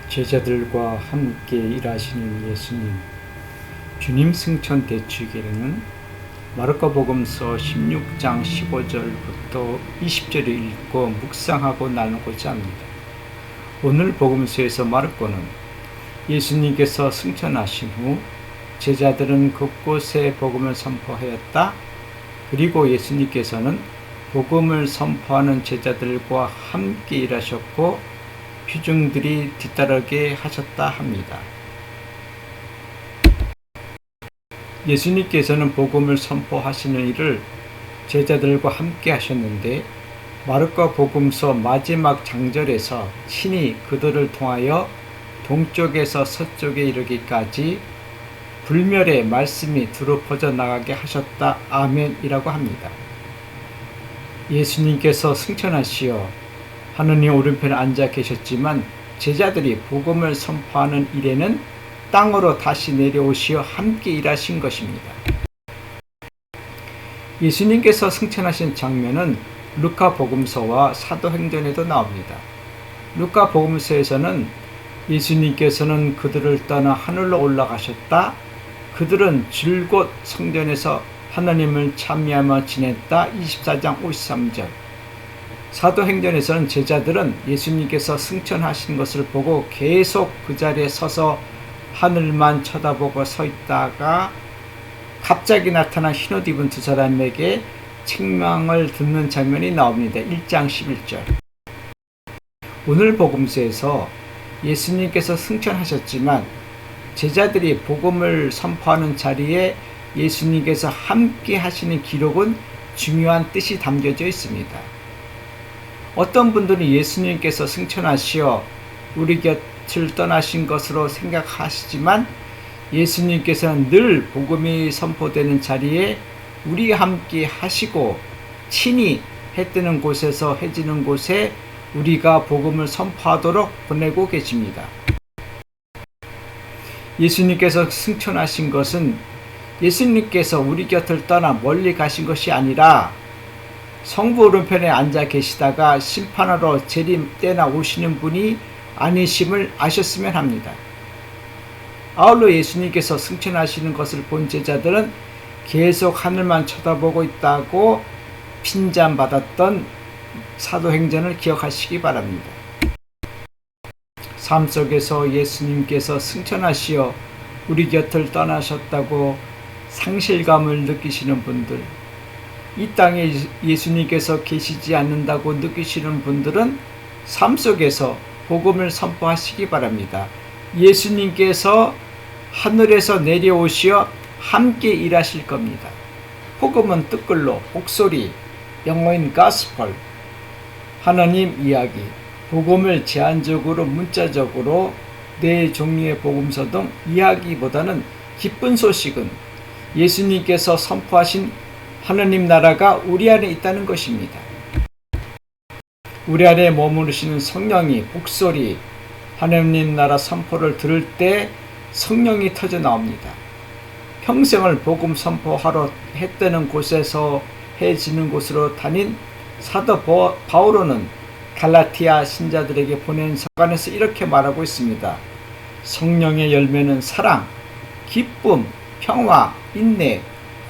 제자들과 함께 일하시는 예수님. 주님 승천 대축일에는 마르코복음서 16장 15절부터 20절을 읽고 묵상하고 나누고자 합니다. 오늘 복음서에서 마르코는 예수님께서 승천하신 후 제자들은 곳곳에 복음을 선포하였다. 그리고 예수님께서는 복음을 선포하는 제자들과 함께 일하셨고 회중들이 뒤따르게 하셨다 합니다. 예수님께서는 복음을 선포하시는 일을 제자들과 함께 하셨는데 마르코 복음서 마지막 장절에서 친히 그들을 통하여 동쪽에서 서쪽에 이르기까지 불멸의 말씀이 두루 퍼져나가게 하셨다. 아멘이라고 합니다. 예수님께서 승천하시어 하느님 오른편에 앉아 계셨지만 제자들이 복음을 선포하는 일에는 땅으로 다시 내려오시어 함께 일하신 것입니다. 예수님께서 승천하신 장면은 루카 복음서와 사도행전에도 나옵니다. 루카 복음서에서는 예수님께서는 그들을 떠나 하늘로 올라가셨다. 그들은 줄곧 성전에서 하나님을 찬미하며 지냈다. 24장 53절. 사도행전에서는 제자들은 예수님께서 승천하신 것을 보고 계속 그 자리에 서서 하늘만 쳐다보고 서 있다가 갑자기 나타난 흰옷 입은 두 사람에게 책망을 듣는 장면이 나옵니다. 1장 11절. 오늘 복음서에서 예수님께서 승천하셨지만 제자들이 복음을 선포하는 자리에 예수님께서 함께 하시는 기록은 중요한 뜻이 담겨져 있습니다. 어떤 분들은 예수님께서 승천하시어 우리 곁을 떠나신 것으로 생각하시지만 예수님께서는 늘 복음이 선포되는 자리에 우리와 함께 하시고 친히 해 뜨는 곳에서 해 지는 곳에 우리가 복음을 선포하도록 보내고 계십니다. 예수님께서 승천하신 것은 예수님께서 우리 곁을 떠나 멀리 가신 것이 아니라 성부 오른편에 앉아 계시다가 심판하러 재림 때나 오시는 분이 아니심을 아셨으면 합니다. 아울러 예수님께서 승천하시는 것을 본 제자들은 계속 하늘만 쳐다보고 있다고 핀잔받았던 사도행전을 기억하시기 바랍니다. 삶 속에서 예수님께서 승천하시어 우리 곁을 떠나셨다고 상실감을 느끼시는 분들, 이 땅에 예수님께서 계시지 않는다고 느끼시는 분들은 삶 속에서 복음을 선포하시기 바랍니다. 예수님께서 하늘에서 내려오시어 함께 일하실 겁니다. 복음은 뜻글로, 목소리, 영어인 가스펄, 하나님 이야기, 복음을 제한적으로 문자적으로 네 종류의 복음서 등 이야기보다는 기쁜 소식은 예수님께서 선포하신 하나님 나라가 우리 안에 있다는 것입니다. 우리 안에 머무르시는 성령이 목소리, 하나님 나라 선포를 들을 때 성령이 터져 나옵니다. 평생을 복음 선포하러 해 뜨는 곳에서 해 지는 곳으로 다닌 사도 바오로는 갈라티아 신자들에게 보낸 서간에서 이렇게 말하고 있습니다. 성령의 열매는 사랑, 기쁨, 평화, 인내,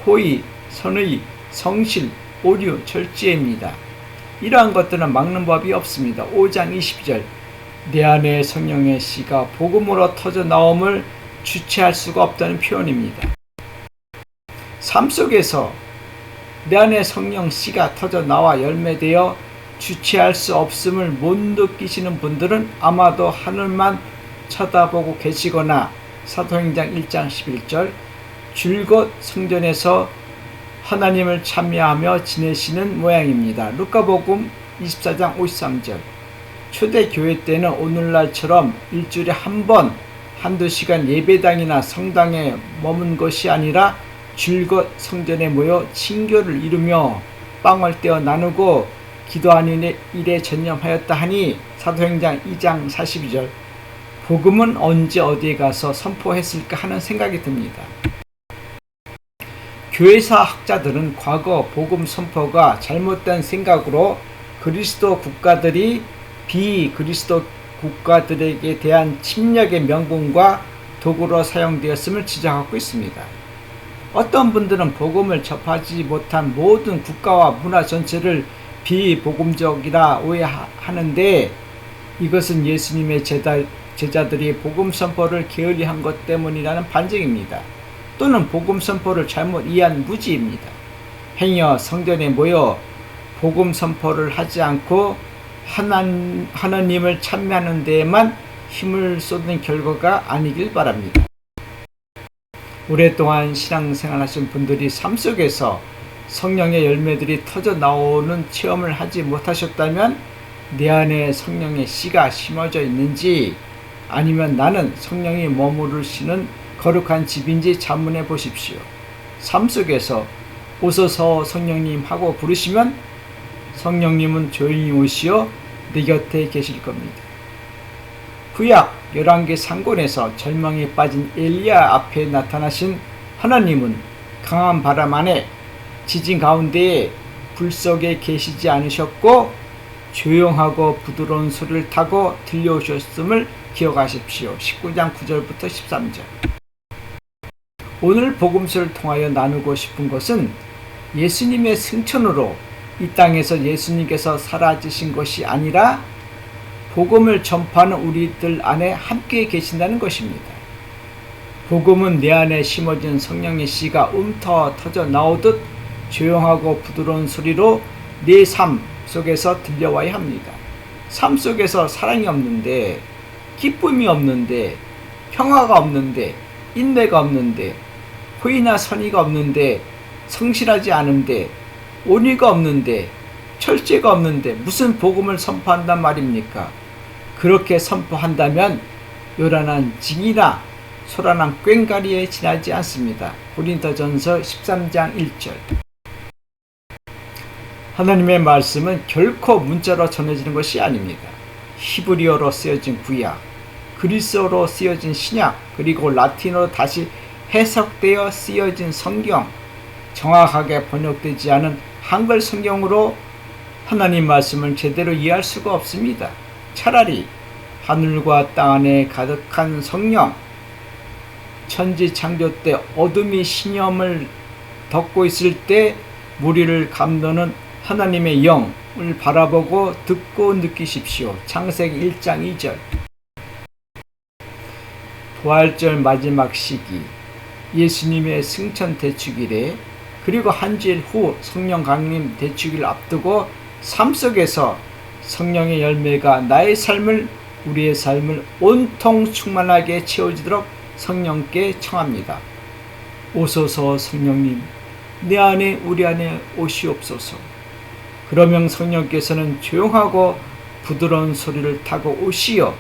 호의, 선의, 성실, 오류, 절제입니다. 이러한 것들은 막는 법이 없습니다. 5장 20절. 내 안에 성령의 씨가 복음으로 터져 나옴을 주체할 수가 없다는 표현입니다. 삶 속에서 내 안에 성령 씨가 터져 나와 열매되어 주체할 수 없음을 못 느끼시는 분들은 아마도 하늘만 쳐다보고 계시거나 사도행전 1장 11절 줄곧 성전에서 하나님을 찬미하며 지내시는 모양입니다. 루카복음 24장 53절. 초대교회 때는 오늘날처럼 일주일에 한 번, 한두 시간 예배당이나 성당에 머문 것이 아니라 줄곧 성전에 모여 친교를 이루며 빵을 떼어 나누고 기도하는 일에 전념하였다 하니 사도행전 2장 42절. 복음은 언제 어디에 가서 선포했을까 하는 생각이 듭니다. 교회사 학자들은 과거 복음 선포가 잘못된 생각으로 그리스도 국가들이 비그리스도 국가들에게 대한 침략의 명분과 도구로 사용되었음을 지적하고 있습니다. 어떤 분들은 복음을 접하지 못한 모든 국가와 문화 전체를 비복음적이라 오해하는데, 이것은 예수님의 제자들이 복음 선포를 게을리한 것 때문이라는 반증입니다. 또는 복음 선포를 잘못 이해한 무지입니다. 행여 성전에 모여 복음 선포를 하지 않고 하나님을 찬미하는 데에만 힘을 쏟는 결과가 아니길 바랍니다. 오랫동안 신앙생활 하신 분들이 삶 속에서 성령의 열매들이 터져 나오는 체험을 하지 못하셨다면, 내 안에 성령의 씨가 심어져 있는지, 아니면 나는 성령이 머무르시는 거룩한 집인지 자문해 보십시오. 삶 속에서 오소서 성령님 하고 부르시면 성령님은 조용히 오시어 내 곁에 계실 겁니다. 구약 열왕기 상권에서 절망에 빠진 엘리야 앞에 나타나신 하나님은 강한 바람 안에 지진 가운데에 불 속에 계시지 않으셨고, 조용하고 부드러운 소리를 타고 들려오셨음을 기억하십시오. 19장 9절부터 13절. 오늘 복음서를 통하여 나누고 싶은 것은 예수님의 승천으로 이 땅에서 예수님께서 사라지신 것이 아니라 복음을 전파하는 우리들 안에 함께 계신다는 것입니다. 복음은 내 안에 심어진 성령의 씨가 터져 나오듯 조용하고 부드러운 소리로 내 삶 속에서 들려와야 합니다. 삶 속에서 사랑이 없는데, 기쁨이 없는데, 평화가 없는데, 인내가 없는데, 호의나 선의가 없는데, 성실하지 않은데, 온유가 없는데, 철제가 없는데 무슨 복음을 선포한단 말입니까? 그렇게 선포한다면 요란한 징이나 소란한 꽹과리에 지나지 않습니다. 고린도전서 13장 1절. 하나님의 말씀은 결코 문자로 전해지는 것이 아닙니다. 히브리어로 쓰여진 구약, 그리스어로 쓰여진 신약, 그리고 라틴어로 다시 해석되어 쓰여진 성경, 정확하게 번역되지 않은 한글 성경으로 하나님 말씀을 제대로 이해할 수가 없습니다. 차라리 하늘과 땅 안에 가득한 성령, 천지 창조 때 어둠이 신념을 덮고 있을 때 무리를 감도는 하나님의 영을 바라보고 듣고 느끼십시오. 창세기 1장 2절. 부활절 마지막 시기, 예수님의 승천 대축일에, 그리고 한 주일 후 성령 강림 대축일을 앞두고 삶 속에서 성령의 열매가 나의 삶을, 우리의 삶을 온통 충만하게 채워지도록 성령께 청합니다. 오소서 성령님, 내 안에 우리 안에 오시옵소서. 그러면 성령께서는 조용하고 부드러운 소리를 타고 오시어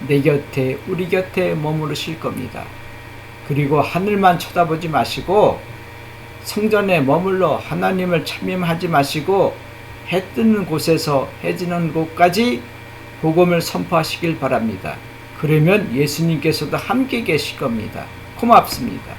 내 곁에, 우리 곁에 머무르실 겁니다. 그리고 하늘만 쳐다보지 마시고 성전에 머물러 하나님을 찬미하지 마시고 해 뜨는 곳에서 해 지는 곳까지 복음을 선포하시길 바랍니다. 그러면 예수님께서도 함께 계실 겁니다. 고맙습니다.